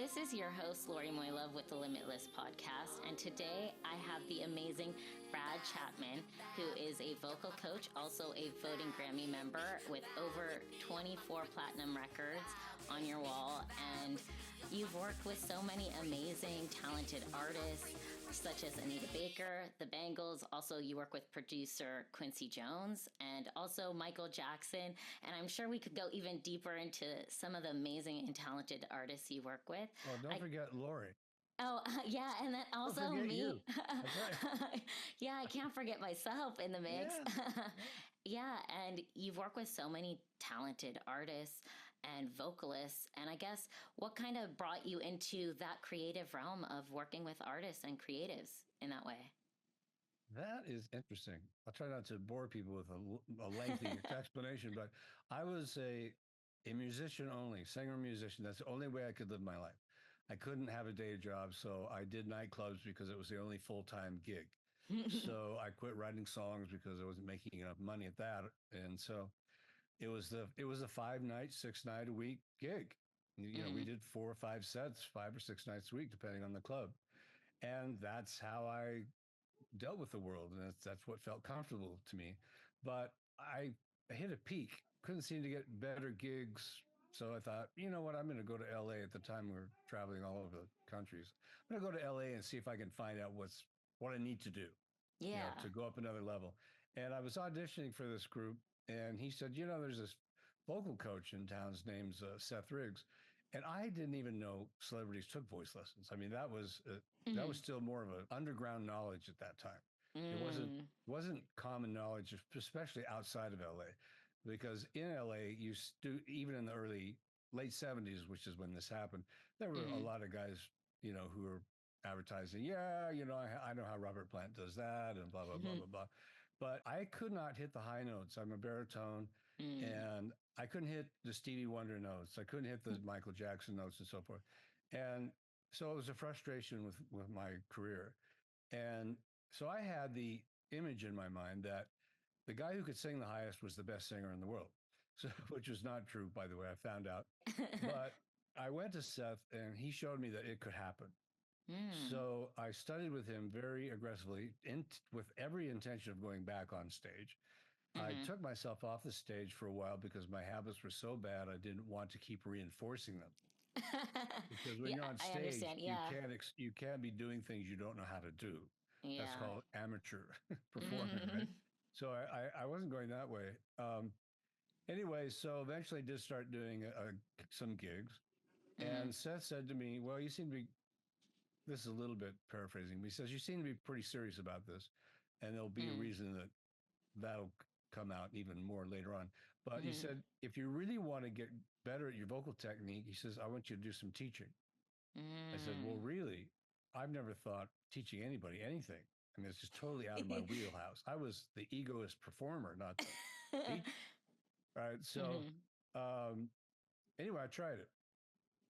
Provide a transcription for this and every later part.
This is your host, Lori Moilov with the Limitless podcast. And today I have the amazing Brad Chapman, who is a vocal coach, also a voting Grammy member with over 24 platinum records on your wall. And you've worked with so many amazing, talented artists, such as Anita Baker, the Bangles. Also, you work with producer Quincy Jones and also Michael Jackson. And I'm sure we could go even deeper into some of the amazing and talented artists you work with. Well, don't forget Lori. Oh, yeah. And then Don't also forget me. you. That's right. Yeah, I can't forget myself in the mix. Yeah. Yeah. And you've worked with so many talented artists and vocalists. And I guess what kind of brought you into that creative realm of working with artists and creatives in that way? That is interesting. I'll try not to bore people with a lengthy explanation, but I was a musician only, singer musician. That's the only way I could live my life. I couldn't have a day job, so I did nightclubs because it was the only full-time gig. So I quit writing songs because I wasn't making enough money at that, and so it was a 5 night, 6 night a week gig. We Mm, did 4 or 5 sets, 5 or 6 nights a week, depending on the club, and that's how I dealt with the world, and that's what felt comfortable to me. But I hit a peak, couldn't seem to get better gigs. So I thought, you know what, I'm going to go to LA. At the time we were traveling all over the countries. I'm going to go to LA and see if I can find out what I need to do, yeah. to go up another level. And I was auditioning for this group, and he said, there's this vocal coach in town's name's SETH. And I didn't even know celebrities took voice lessons. I mean, that was Mm, still more of an underground knowledge at that time. It wasn't mm, wasn't common knowledge, especially outside of LA, because in LA, even in the late '70s, which is when this happened, there were a mm, lot of guys, who were advertising, yeah, I know how Robert Plant does that, and blah blah blah mm, blah blah. But I could not hit the high notes. I'm a baritone, mm, and I couldn't hit the Stevie Wonder notes. I couldn't hit the Michael Jackson notes and so forth. And so it was a frustration with my career. And so I had the image in my mind that the guy who could sing the highest was the best singer in the world. So, which was not true, by the way, I found out. But I went to Seth and he showed me that it could happen. mm, So I studied with him very aggressively with every intention of going back on stage. I mhm. took myself off the stage for a while because my habits were so bad. I didn't want to keep reinforcing them because when Yeah, you're on I stage, understand. you Yeah. can't be doing things you don't know how to do. That's Yeah. called amateur performing, right? Mm, So I wasn't going that way. Anyway, so eventually I did start doing some gigs, mhm, and Seth said to me, "Well, you seem to be." This is a little bit paraphrasing, but he says, "You seem to be pretty serious about this, and there'll be a mm, reason that'll come out even more later on." But he mhm, said, "If you really want to get better at your vocal technique," he says, "I want you to do some teaching." I said, "Well, mm. really, I've never thought teaching anybody anything. I mean, it's just totally out of my wheelhouse. I was the egoist performer, not the teacher." All right. So, Mhm, um, anyway, I tried it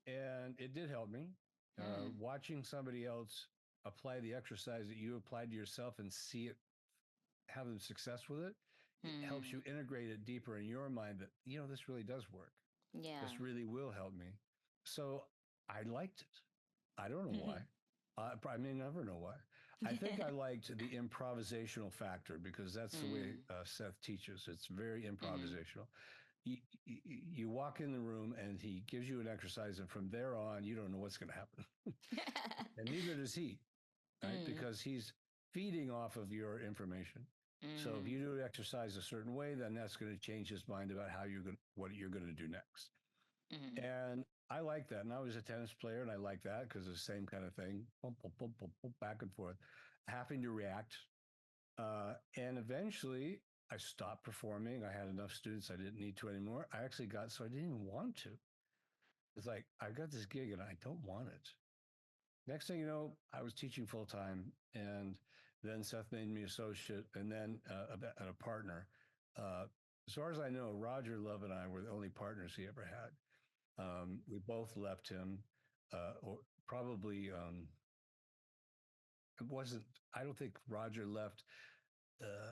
and it did help me. mm, Watching somebody else apply the exercise that you applied to yourself and see it have them success with it, it helps mm. you integrate it deeper in your mind that, this really does work. Yeah. This really will help me. So I liked it. I don't know why. I may never know why. I think I liked the improvisational factor because that's the way Mm, Seth teaches. It's very mhm. improvisational. You, you walk in the room and he gives you an exercise, and from there on, you don't know what's going to happen. And neither does he, right? Mm, Because he's feeding off of your information. So if mm, you do exercise a certain way, then that's going to change his mind about what you're going to do next. mhm, And I like that. And I was a tennis player, and I like that because it's the same kind of thing, boom, boom, boom, boom, boom, back and forth, having to react. And eventually, I stopped performing. I had enough students; I didn't need to anymore. I actually got so I didn't even want to. It's like I've got this gig, and I don't want it. Next thing you know, I was teaching full time, and then Seth made me associate, and then a partner. As far as I know, Roger Love and I were the only partners he ever had. We both left him, or probably it wasn't. I don't think Roger left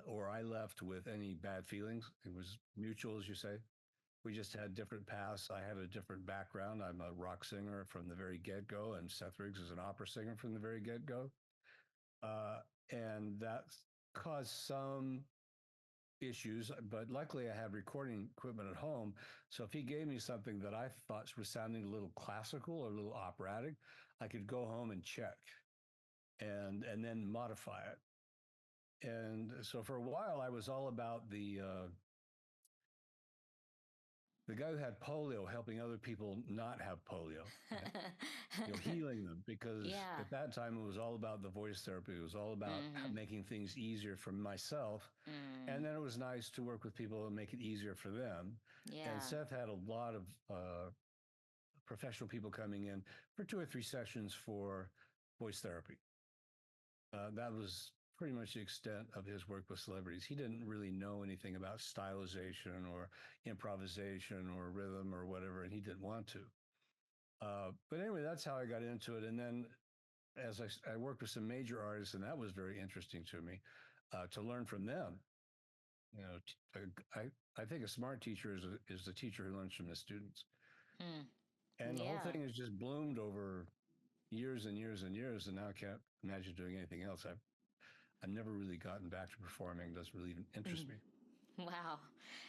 or I left with any bad feelings. It was mutual, as you say. We just had different paths. I had a different background. I'm a rock singer from the very get-go, and Seth Riggs is an opera singer from the very get-go. Uh, and that caused some issues, but luckily I had recording equipment at home. So if he gave me something that I thought was sounding a little classical or a little operatic, I could go home and check and then modify it. And so for a while, I was all about the guy who had polio helping other people not have polio, healing them, because Yeah. at that time it was all about the voice therapy. It was all about making things easier for myself. And then it was nice to work with people and make it easier for them. And Yeah. Seth had a lot of professional people coming in for 2 or 3 sessions for voice therapy. That was pretty much the extent of his work with celebrities. He didn't really know anything about stylization or improvisation or rhythm or whatever, and he didn't want to. But anyway, that's how I got into it. And then as I worked with some major artists, and that was very interesting to me to learn from them. You know, I think a smart teacher is the teacher who learns from the students. Hmm. And the whole Yeah. thing has just bloomed over years and years and years. And now I can't imagine doing anything else. I've never really gotten back to performing. It doesn't really even interest me. Wow.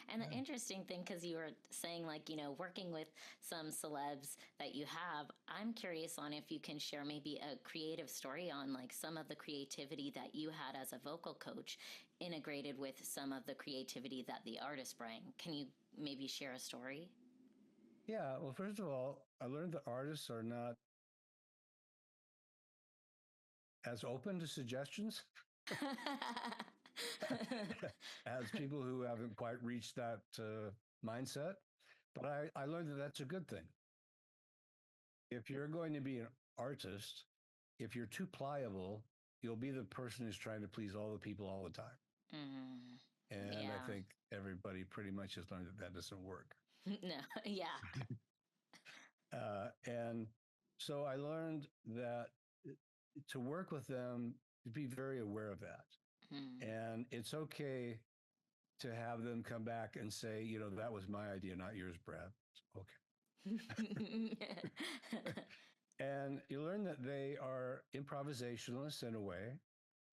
And the Yeah. interesting thing, because you were saying, like, working with some celebs that you have, I'm curious on if you can share maybe a creative story on like some of the creativity that you had as a vocal coach integrated with some of the creativity that the artist bring. Can you maybe share a story? Yeah. Well, first of all, I learned that artists are not as open to suggestions as people who haven't quite reached that mindset. But I learned that that's a good thing. If you're going to be an artist, if you're too pliable, you'll be the person who's trying to please all the people all the time. Mm, And I yeah. think everybody pretty much has learned that that doesn't work. No. Yeah. And so I learned that to work with them, to be very aware of that. Mm. And it's okay to have them come back and say, that was my idea, not yours, Brad. Okay. And you learn that they are improvisationalists in a way.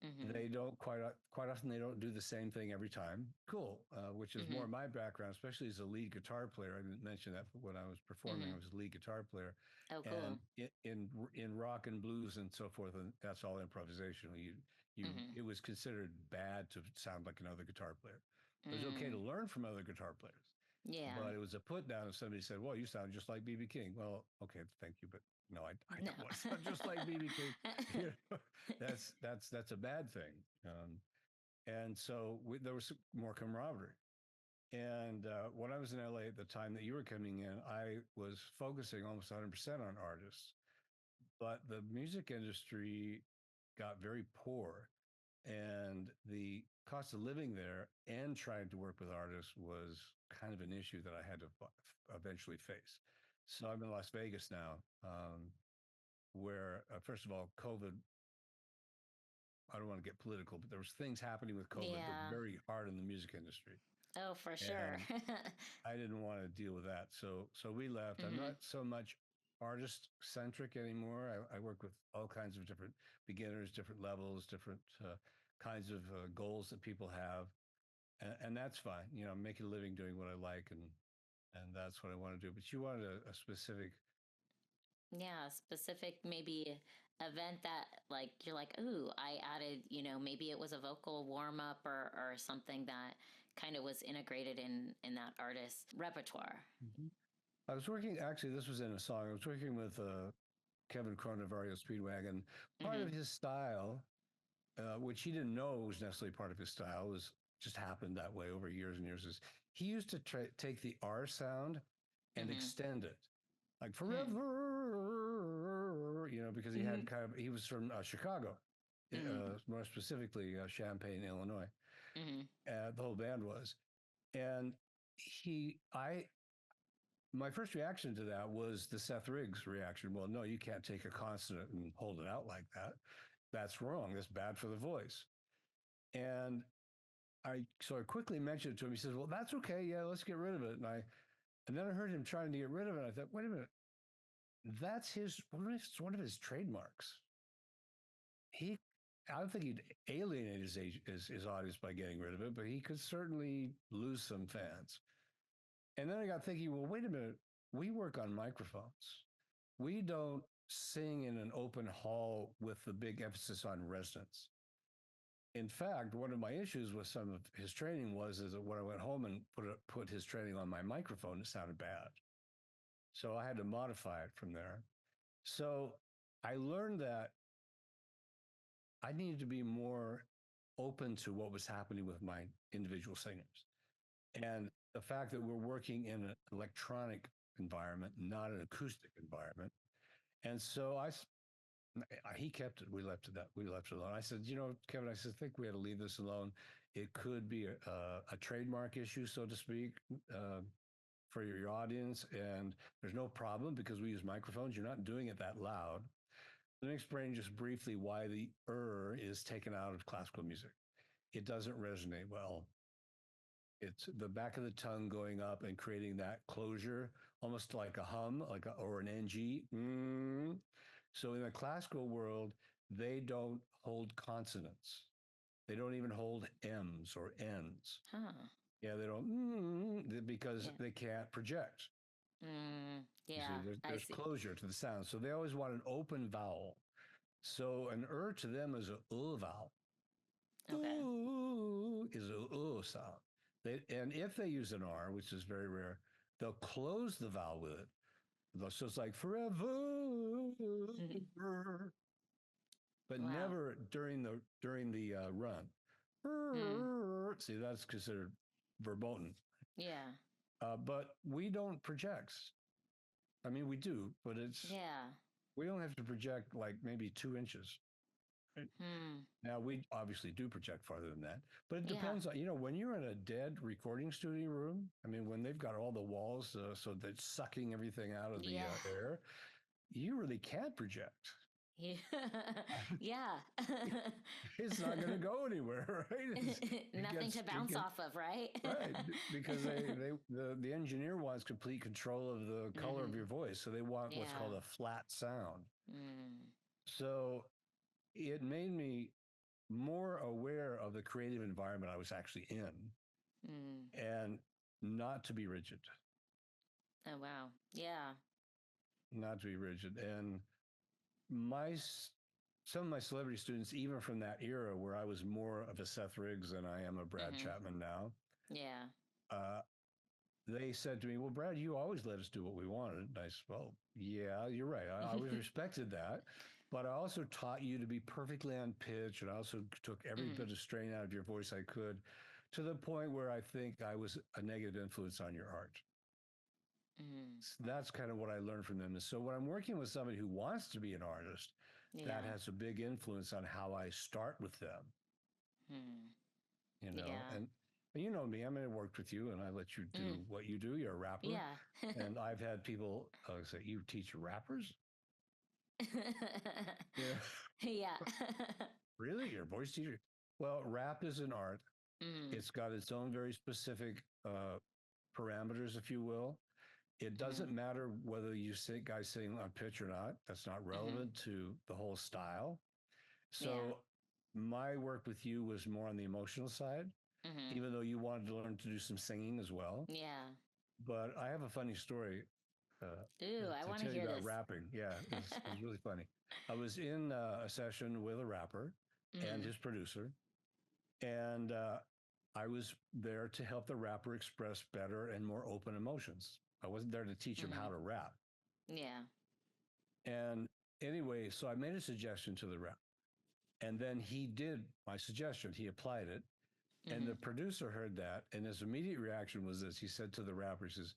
Mm-hmm. They don't quite often they don't do the same thing every time. Cool, which is Mm-hmm. more my background, especially as a lead guitar player. I didn't mention that when I was performing. Mm-hmm. I was a lead guitar player, Oh, and cool. in rock and blues and so forth, and that's all improvisational. Mm-hmm. It was considered bad to sound like another guitar player. It was okay to Mm. learn from other guitar players, Yeah. but it was a put down if somebody said, "Well, you sound just like BB King." Well, okay, thank you, but no, I No. don't want to sound just like BB King. That's a bad thing. And so there was more camaraderie. And when I was in LA at the time that you were coming in, I was focusing almost 100% on artists, but the music industry got very poor, and the cost of living there and trying to work with artists was kind of an issue that I had to eventually face. So I'm in Las Vegas now, where first of all, COVID. I don't want to get political, but there was things happening with COVID that were Yeah. very hard on the music industry, Oh, for sure. and I didn't want to deal with that. So we left. I'm Mm-hmm. not so much artist centric anymore. I work with all kinds of different beginners, different levels, different kinds of goals that people have, and that's fine. Making a living doing what I like, and that's what I want to do. But you wanted a specific. Yeah, specific maybe event that like you're like, ooh, I added, maybe it was a vocal warm up or something that kind of was integrated in that artist's repertoire. Mhm. I was working. Actually, this was in a song. I was working with Kevin Cronavario Speedwagon. Part Mm-hmm. of his style, which he didn't know was necessarily part of his style, was just happened that way over years and years. Is he used to take the R sound and Mm-hmm. extend it, like Hmm. forever, because Mm-hmm. he was from Chicago, Mm-hmm. more specifically Champaign, Illinois. Mm-hmm. The whole band was, and my first reaction to that was the Seth Riggs reaction. Well, no, you can't take a consonant and hold it out like that. That's wrong. That's bad for the voice. And I quickly mentioned it to him. He says, "Well, that's okay. Yeah, let's get rid of it." And And then I heard him trying to get rid of it. I thought, wait a minute, that's one of his trademarks. I don't think he'd alienate his audience by getting rid of it, but he could certainly lose some fans. And then I got thinking, well, wait a minute, we work on microphones. We don't sing in an open hall with the big emphasis on resonance. In fact, one of my issues with some of his training was that when I went home and put his training on my microphone, it sounded bad. So I had to modify it from there. So I learned that I needed to be more open to what was happening with my individual singers. And the fact that we're working in an electronic environment, not an acoustic environment. And so he kept it. We left it alone. I said, Kevin, I think we had to leave this alone. It could be a trademark issue, so to speak, for your audience. And there's no problem because we use microphones. You're not doing it that loud. Let me explain just briefly why the is taken out of classical music. It doesn't resonate well. It's the back of the tongue going up and creating that closure, almost like a hum, or an NG. So in the classical world, they don't hold consonants. They don't even hold M's or N's. Huh. Yeah, they don't because they can't project. Yeah, there's closure to the sound. So they always want an open vowel. So an to them is a vowel. Okay. Ooh is a sound. And if they use an R, which is very rare, they'll close the vowel with it. So it's like forever, but never during the run. See, that's considered verboten. Yeah. But we don't project. I mean, we do, but we don't have to project like maybe 2 inches. Right? Now, we obviously do project farther than that, but it depends on, when you're in a dead recording studio room, I mean, when they've got all the walls, so that's sucking everything out of the air, you really can't project. Yeah. It's not going to go anywhere, right? Nothing to bounce off of, right? Right, because the engineer wants complete control of the color of your voice, so they want what's called a flat sound. So it made me more aware of the creative environment I was actually in, and not to be rigid. Oh, wow. Yeah. Not to be rigid. And some of my celebrity students, even from that era where I was more of a Seth Riggs than I am a Brad Chapman now. Yeah. They said to me, well, Brad, you always let us do what we wanted. And I said, well, yeah, you're right. I always respected that. But I also taught you to be perfectly on pitch. And I also took every bit of strain out of your voice I could, to the point where I think I was a negative influence on your art. So that's kind of what I learned from them. And so when I'm working with somebody who wants to be an artist, that has a big influence on how I start with them. And you know me, I mean, I worked with you and I let you do what you do. You're a rapper. Yeah. And I've had people say, you teach rappers? Yeah. Really? You're a voice teacher? Well, rap is an art. It's got its own very specific parameters, if you will. It doesn't matter whether you guys sing on pitch or not. That's not relevant to the whole style. So my work with you was more on the emotional side, even though you wanted to learn to do some singing as well. Yeah. But I have a funny story I want to tell you hear about this. rapping. Yeah, it was really funny. I was in a session with a rapper and his producer, and I was there to help the rapper express better and more open emotions. I wasn't there to teach him how to rap. Yeah. And anyway, so I made a suggestion to the rapper. And then he did my suggestion. He applied it. And the producer heard that. And his immediate reaction was this. He said to the rapper, he says,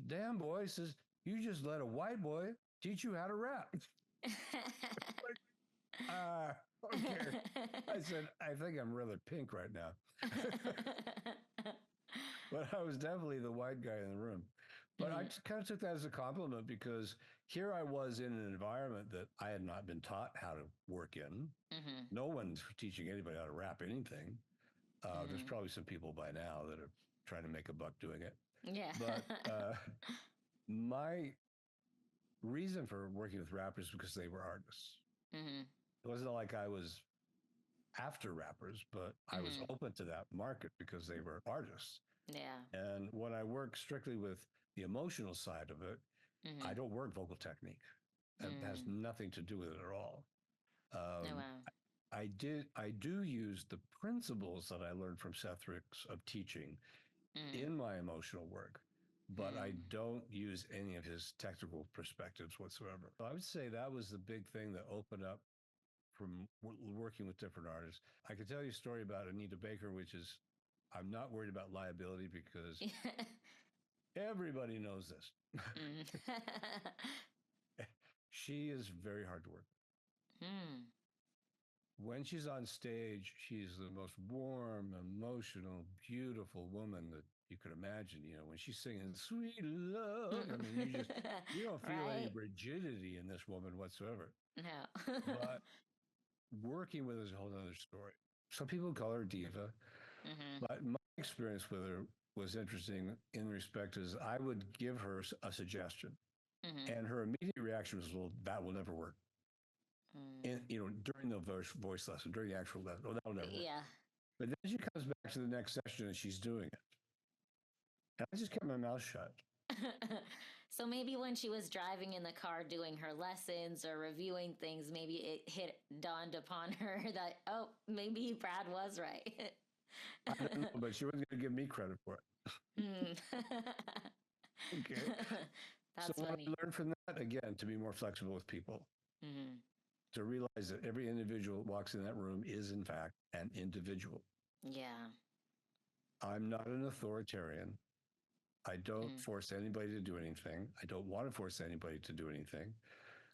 damn boy, says, you just let a white boy teach you how to rap. Okay. I said, I think I'm rather pink right now. But I was definitely the white guy in the room. But I kind of took that as a compliment because here I was in an environment that I had not been taught how to work in. No one's teaching anybody how to rap anything. There's probably some people by now that are trying to make a buck doing it. Yeah. But my reason for working with rappers because they were artists. Mm-hmm. It wasn't like I was after rappers, but I was Mm-hmm. open to that market because they were artists. Yeah. And when I work strictly with the emotional side of it, I Mm-hmm. don't work vocal technique. It has Mm. nothing to do with it at all. Oh Um, wow. I do use the principles that I learned from SETH of teaching Mm. in my emotional work, but I Mm. don't use any of his technical perspectives whatsoever. So I would say that was the big thing that opened up from working with different artists. I could tell you a story about Anita Baker, which is I'm not worried about liability because everybody knows this. Mm. She is very hard to work with. Mm. When she's on stage, she's the most warm, emotional, beautiful woman that you could imagine. You know, when she's singing "Sweet Love," I mean, you don't feel any Right? rigidity in this woman whatsoever. No. But working with her is a whole other story. Some people call her diva, Mm-hmm. but my experience with her was interesting in respect is I would give her a suggestion, Mm-hmm. and her immediate reaction was, "Well, that will never work." And Mm. you know, during the voice lesson, during the actual lesson, "Oh, that will never work." Yeah. But then she comes back to the next session and she's doing it. And I just kept my mouth shut. So maybe when she was driving in the car doing her lessons or reviewing things, maybe it dawned upon her that, oh, maybe Brad was right. I don't know, but she wasn't going to give me credit for it. Hmm. Okay. So That's what I funny. learned from that, again, to be more flexible with people, Hmm. to realize that every individual that walks in that room is, in fact, an individual. Yeah. I'm not an authoritarian. I don't Mm. force anybody to do anything. I don't want to force anybody to do anything.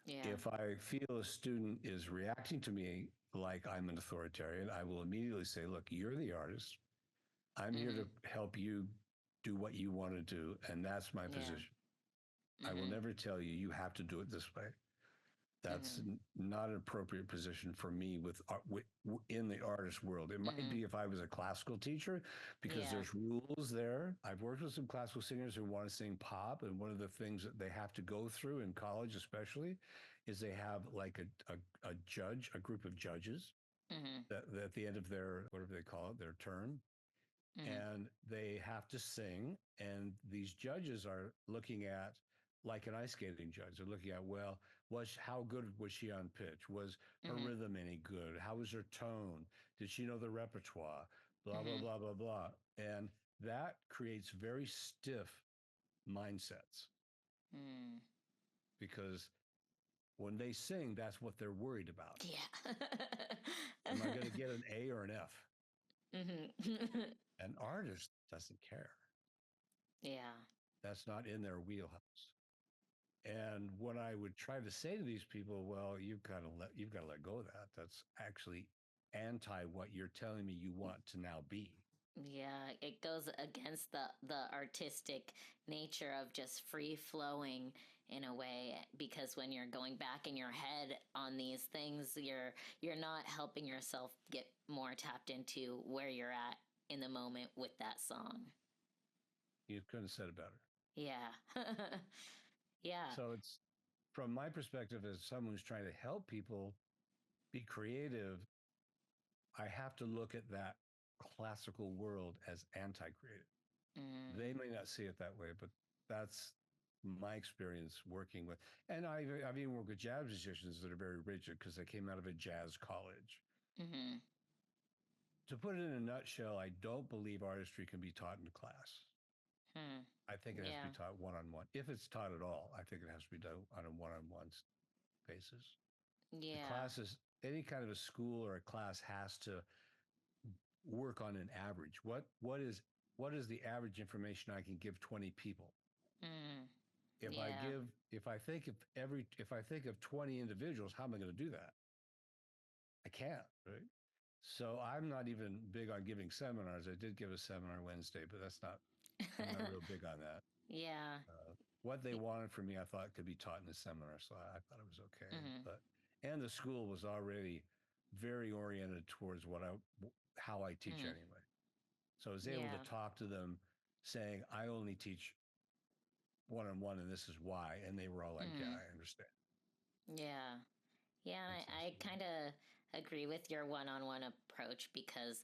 Yeah. If I feel a student is reacting to me like I'm an authoritarian, I will immediately say, look, you're the artist. I'm here Hmm. to help you do what you want to do. And that's my Yeah. position. I will Hmm. never tell you, you have to do it this way. That's Hmm. not an appropriate position for me in the artist world. It might Hmm. be if I was a classical teacher because Yeah. there's rules there. I've worked with some classical singers who want to sing pop, and one of the things that they have to go through in college, especially, is they have like a judge, a group of judges Hmm. that at the end of their whatever they call it, their term, Hmm. and they have to sing. And these judges are looking at, like an ice skating judge, they're looking at, well, how good was she on pitch? Was her Hmm. rhythm any good? How was her tone? Did she know the repertoire? Blah, blah, Hmm. blah, blah, blah. And that creates very stiff mindsets Hmm. because when they sing, that's what they're worried about. Yeah. Am I going to get an A or an F? Hmm. An artist doesn't care. Yeah. That's not in their wheelhouse. And what I would try to say to these people, well, you've got to let go of that. That's actually anti what you're telling me you want to now be. Yeah, it goes against the artistic nature of just free flowing in a way, because when you're going back in your head on these things, you're not helping yourself get more tapped into where you're at in the moment with that song. You couldn't have said it better. Yeah. Yeah. So it's from my perspective as someone who's trying to help people be creative, I have to look at that classical world as anti-creative. Mm. They may not see it that way, but that's my experience working with. And I've even worked with jazz musicians that are very rigid because they came out of a jazz college. Mm-hmm. To put it in a nutshell, I don't believe artistry can be taught in class. Hmm. I think it has to Yeah. be taught one on one. If it's taught at all, I think it has to be done on a one on one basis. The Yeah. classes, any kind of a school or a class has to work on an average. What is the average information I can give 20 people? Mm. If I Yeah. give, if I think of 20 individuals, how am I going to do that? I can't, right? So I'm not even big on giving seminars. I did give a seminar Wednesday, but I'm not real big on that. Yeah. What they wanted from me, I thought could be taught in a seminar, so I thought it was okay. Mm-hmm. And the school was already very oriented towards how I teach Mm-hmm. anyway. So I was able to Yeah. talk to them saying, I only teach one-on-one and this is why. And they were all like, yeah, Mm. I understand. Yeah. Yeah, It's I kind of agree with your one-on-one approach because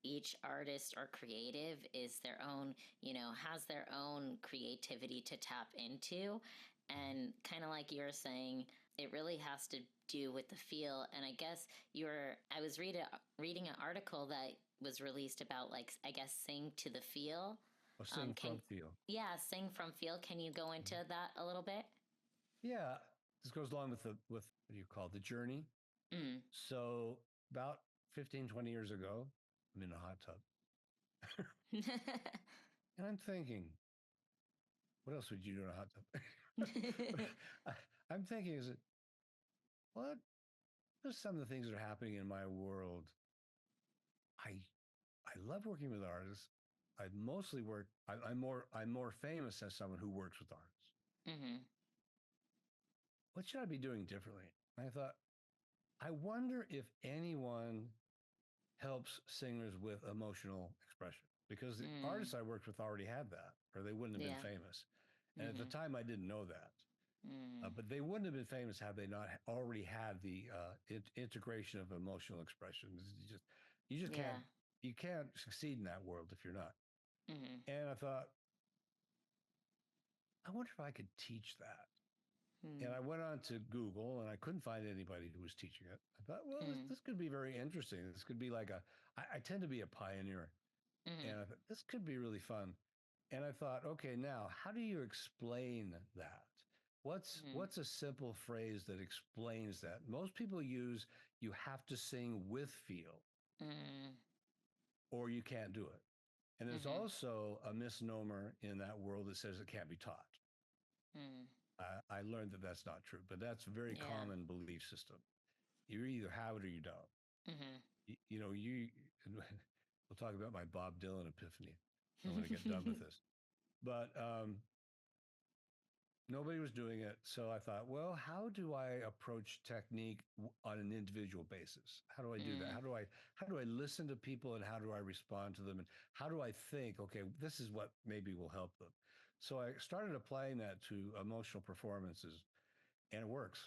each artist or creative is their own, has their own creativity to tap into. And kind of like you're saying, it really has to do with the feel. And I guess I was reading an article that was released about, like, I guess, sing to the feel. sing Can from feel. Yeah, sing from feel. Can you go into that a little bit? Yeah, this goes along with what do you call the journey. Mm. So about 15, 20 years ago, I'm in a hot tub. And I'm thinking, what else would you do in a hot tub? I'm thinking, what are some of the things that are happening in my world? I I love working with artists. I mostly work. I'm more famous as someone who works with artists. Mm-hmm. What should I be doing differently? And I thought, I wonder if anyone helps singers with emotional expression, because the Mm. artists I worked with already had that, or they wouldn't have been Yeah. famous. And at the Mm-hmm. time, I didn't know that. Mm. But they wouldn't have been famous had they not already had the integration of emotional expression. You just Yeah. can't succeed in that world if you're not. Mm-hmm. And I thought, I wonder if I could teach that. And Mm. I went on to Google and I couldn't find anybody who was teaching it. I thought, well, Mm. this could be very interesting. This could be like I tend to be a pioneer. Mm. And I thought, this could be really fun. And I thought, okay, now how do you explain that? Mm. What's a simple phrase that explains that? Most people use you have to sing with feel Mm. or you can't do it. And there's Mm-hmm. also a misnomer in that world that says it can't be taught. Mm. I learned that that's not true, but that's a very Yeah. common belief system. You either have it or you don't. Mm-hmm. We'll talk about my Bob Dylan epiphany when I get done with this. But nobody was doing it. So I thought, well, how do I approach technique on an individual basis? How do I do that? Mm. How do I listen to people and how do I respond to them? And how do I think, okay, this is what maybe will help them? So I started applying that to emotional performances and it works.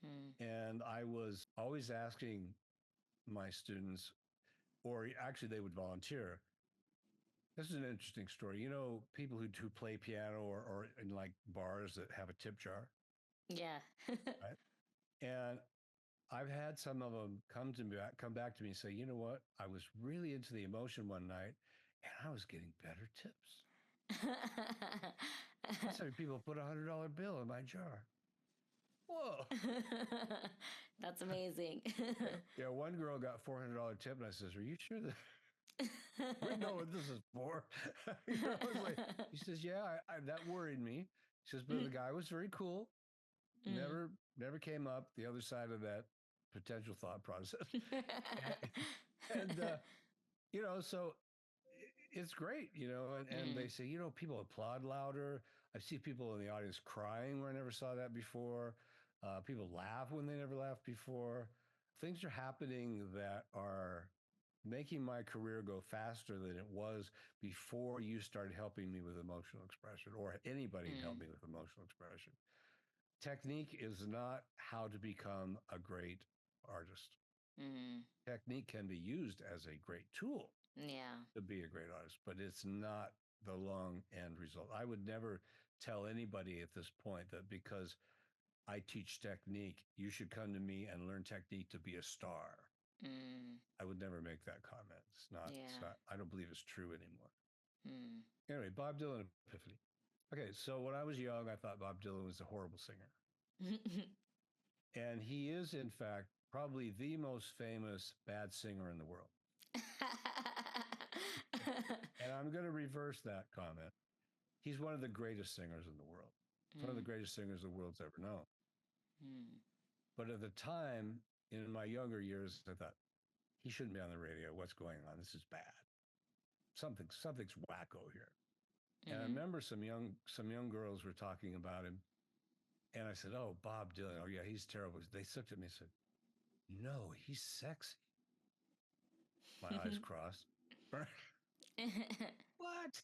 Mm. And I was always asking my students, or actually they would volunteer. This is an interesting story. You know, people who play piano or in like bars that have a tip jar, Yeah. right? And I've had some of them come back to me and say, you know what? I was really into the emotion one night and I was getting better tips. I saw people put $100 bill in my jar. Whoa. That's amazing. Yeah, one girl got $400 tip and I says, are you sure that we know what this is for? I was like, she says, yeah, that worried me. She says, but the guy was very cool. Mm. Never came up the other side of that potential thought process. and so it's great, and they Mm. say, people applaud louder. I see people in the audience crying where I never saw that before. People laugh when they never laughed before. Things are happening that are making my career go faster than it was before you started helping me with emotional expression, or anybody had helped Mm. me with emotional expression. Technique is not how to become a great artist. Mm. Technique can be used as a great tool Yeah. to be a great artist, but it's not the long end result. I would never tell anybody at this point that because I teach technique, you should come to me and learn technique to be a star. Mm. I would never make that comment. Yeah. I don't believe it's true anymore. Mm. Anyway, Bob Dylan epiphany. Okay, so when I was young, I thought Bob Dylan was a horrible singer. And he is, in fact, probably the most famous bad singer in the world. And I'm going to reverse that comment. He's one of the greatest singers in the world. He's one of the greatest singers the world's ever known. Mm. But at the time, in my younger years, I thought, he shouldn't be on the radio. What's going on? This is bad. Something's wacko here. And I Mm. remember some young girls were talking about him. And I said, oh, Bob Dylan. Oh, yeah, he's terrible. They looked at me and said, no, he's sexy. My eyes crossed. What?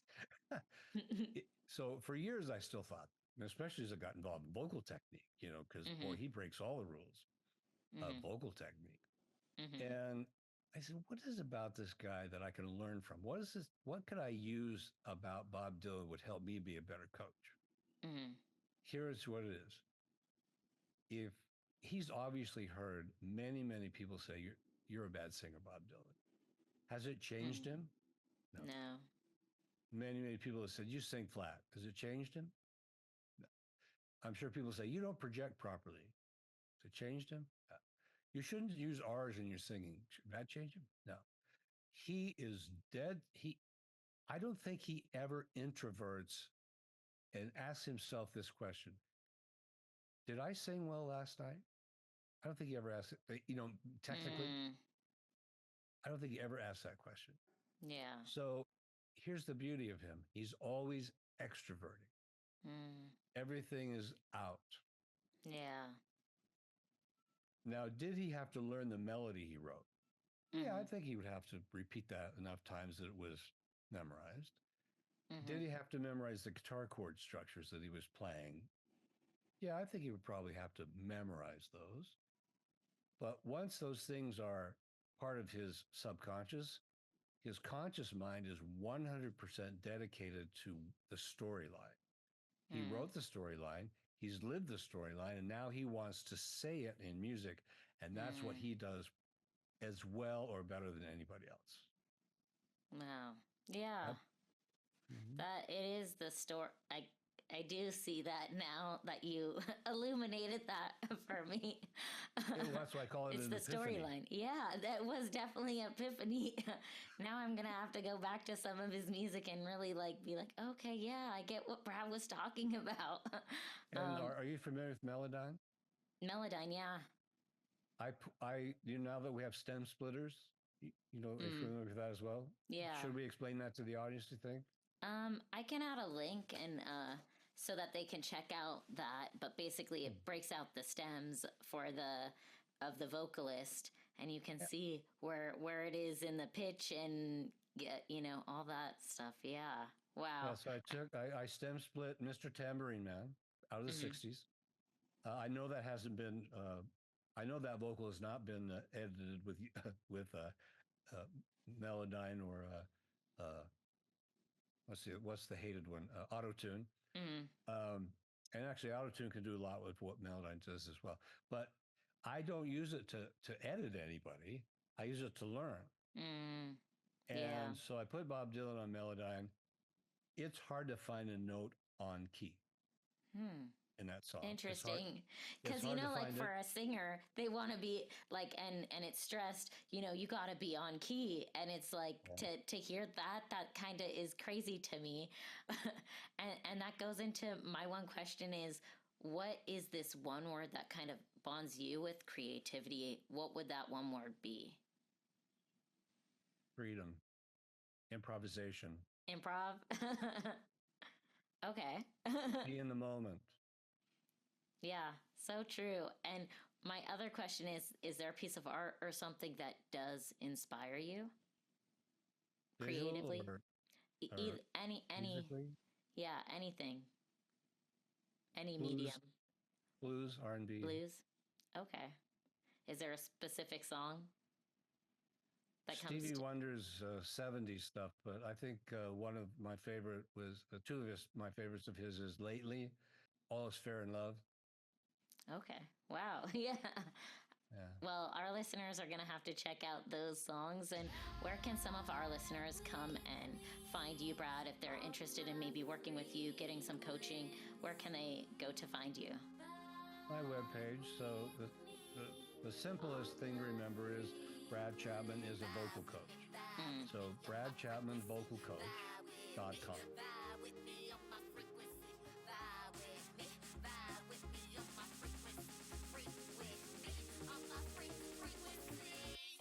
So for years, I still thought, especially as I got involved in vocal technique, because boy, he breaks all the rules of vocal technique. And I said, what is about this guy that I can learn from? What is this? What could I use about Bob Dylan would help me be a better coach? Here's what it is. If he's obviously heard many, many people say, you're a bad singer, Bob Dylan. Has it changed him? No. Many, many people have said, you sing flat. Has it changed him? No. I'm sure people say, you don't project properly. Has it changed him? No. You shouldn't use R's in your singing. Should that change him? No. He is dead. I don't think he ever introverts and asks himself this question. Did I sing well last night? I don't think he ever asked it. Technically, I don't think he ever asked that question. Yeah. So here's the beauty of him. He's always extroverting. Everything is out. Yeah. Now, did he have to learn the melody he wrote? Yeah, I think he would have to repeat that enough times that it was memorized. Did he have to memorize the guitar chord structures that he was playing? Yeah, I think he would probably have to memorize those. But once those things are part of his subconscious, his conscious mind is 100% dedicated to the storyline. He wrote the storyline, he's lived the storyline, and now he wants to say it in music. And that's what he does as well or better than anybody else. Wow. Yeah. That it is the story. I do see that now that you illuminated that for me. That's why I call it it's an the epiphany. storyline. Yeah, that was definitely an epiphany. Now I'm gonna have to go back to some of his music and really be like, okay, yeah, I get what Brad was talking about. And are you familiar with Melodyne? Melodyne, yeah. Now that we have stem splitters, you're familiar with that as well? Yeah. Should we explain that to the audience, do you think? I can add a link and so that they can check out that, but basically it breaks out the stems of the vocalist, and you can see where it is in the pitch and all that stuff. Yeah. Wow. Yeah, so I stem split Mr. Tambourine Man out of the 60s. I know that hasn't been I know that vocal has not been edited with Melodyne or what's the hated one? Auto-Tune. And actually, Auto-Tune can do a lot with what Melodyne does as well. But I don't use it to edit anybody. I use it to learn. And so I put Bob Dylan on Melodyne. It's hard to find a note on key in that song. Interesting. Because, for a singer, they want to be and it's stressed, you got to be on key. And it's to hear that kind of is crazy to me. and that goes into my one question is, what is this one word that kind of bonds you with creativity? What would that one word be? Freedom. Improvisation. Improv? Okay. Be in the moment. Yeah, so true. And my other question is there a piece of art or something that does inspire you creatively? Any musically? Yeah, anything. Any Blues, medium. Blues, R&B. Blues? Okay. Is there a specific song that comes Stevie Wonder's 70s stuff, but I think one of my favorite was my favorites of his is Lately, All Is Fair in Love. Okay. Wow. Yeah. Yeah. Well, our listeners are going to have to check out those songs. And where can some of our listeners come and find you, Brad, if they're interested in maybe working with you, getting some coaching? Where can they go to find you? My webpage. So the simplest thing to remember is Brad Chapman is a vocal coach. So bradchapmanvocalcoach.com.